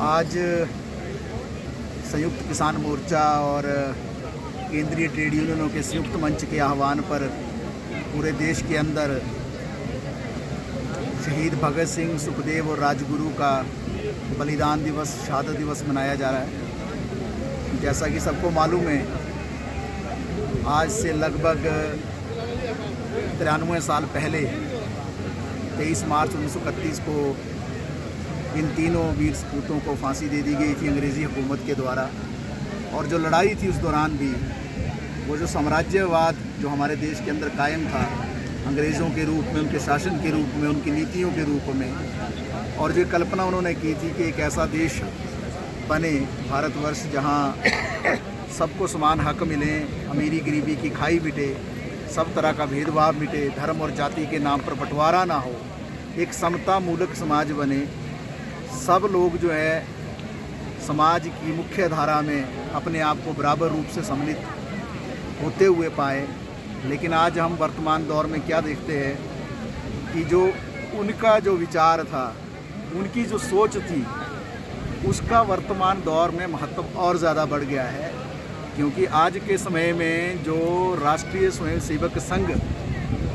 आज संयुक्त किसान मोर्चा और केंद्रीय ट्रेड यूनियनों के संयुक्त मंच के आह्वान पर पूरे देश के अंदर शहीद भगत सिंह, सुखदेव और राजगुरु का बलिदान दिवस, शहादत दिवस मनाया जा रहा है। जैसा कि सबको मालूम है, आज से लगभग 93 साल पहले 23 मार्च 1931 को इन तीनों वीर सपूतों को फांसी दे दी गई थी अंग्रेज़ी हुकूमत के द्वारा। और जो लड़ाई थी उस दौरान भी वो जो साम्राज्यवाद जो हमारे देश के अंदर कायम था, अंग्रेज़ों के रूप में, उनके शासन के रूप में, उनकी नीतियों के रूप में, और जो कल्पना उन्होंने की थी कि एक ऐसा देश बने, भारतवर्ष, जहाँ सबको समान हक मिले, अमीरी गरीबी की खाई मिटे, सब तरह का भेदभाव मिटे, धर्म और जाति के नाम पर बंटवारा ना हो, एक समता मूलक समाज बने, सब लोग जो है समाज की मुख्य धारा में अपने आप को बराबर रूप से सम्मिलित होते हुए पाए। लेकिन आज हम वर्तमान दौर में क्या देखते हैं कि जो उनका जो विचार था, उनकी जो सोच थी, उसका वर्तमान दौर में महत्व और ज़्यादा बढ़ गया है। क्योंकि आज के समय में जो राष्ट्रीय स्वयंसेवक संघ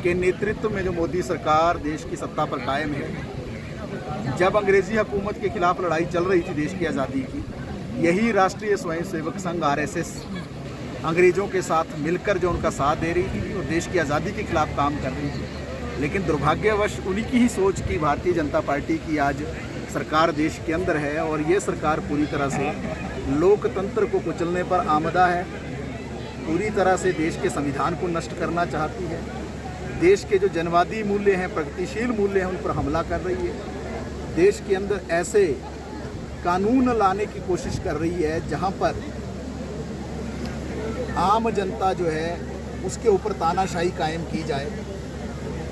के नेतृत्व में जो मोदी सरकार देश की सत्ता पर कायम है, जब अंग्रेज़ी हुकूमत के खिलाफ लड़ाई चल रही थी देश की आज़ादी की, यही राष्ट्रीय स्वयंसेवक संघ RSS अंग्रेज़ों के साथ मिलकर जो उनका साथ दे रही थी और देश की आज़ादी के खिलाफ काम कर रही थी। लेकिन दुर्भाग्यवश उन्हीं की ही सोच की भारतीय जनता पार्टी की आज सरकार देश के अंदर है, और ये सरकार पूरी तरह से लोकतंत्र को कुचलने पर आमदा है, पूरी तरह से देश के संविधान को नष्ट करना चाहती है, देश के जो जनवादी मूल्य हैं, प्रगतिशील मूल्य हैं, उन पर हमला कर रही है, देश के अंदर ऐसे कानून लाने की कोशिश कर रही है जहां पर आम जनता जो है उसके ऊपर तानाशाही कायम की जाए।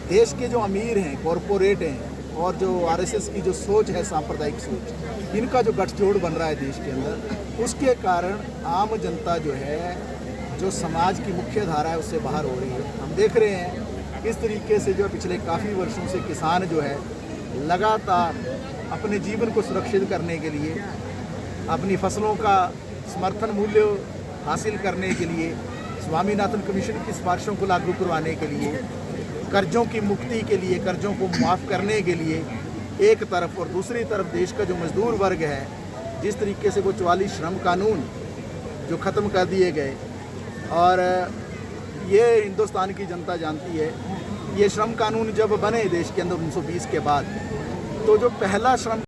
देश के जो अमीर हैं, कॉरपोरेट हैं, और जो RSS की जो सोच है, सांप्रदायिक सोच, इनका जो गठजोड़ बन रहा है देश के अंदर, उसके कारण आम जनता जो है, जो समाज की मुख्य धारा है, उससे बाहर हो रही है। हम देख रहे हैं किस तरीके से जो पिछले काफ़ी वर्षों से किसान जो है लगातार अपने जीवन को सुरक्षित करने के लिए, अपनी फसलों का समर्थन मूल्य हासिल करने के लिए, स्वामीनाथन कमीशन की सिफारिशों को लागू करवाने के लिए, कर्ज़ों की मुक्ति के लिए, कर्ज़ों को माफ़ करने के लिए एक तरफ, और दूसरी तरफ देश का जो मज़दूर वर्ग है, जिस तरीके से वो 44 श्रम कानून जो ख़त्म कर दिए गए, और ये हिंदुस्तान की जनता जानती है, ये श्रम कानून जब बने देश के अंदर 1920 के बाद, तो जो पहला श्रम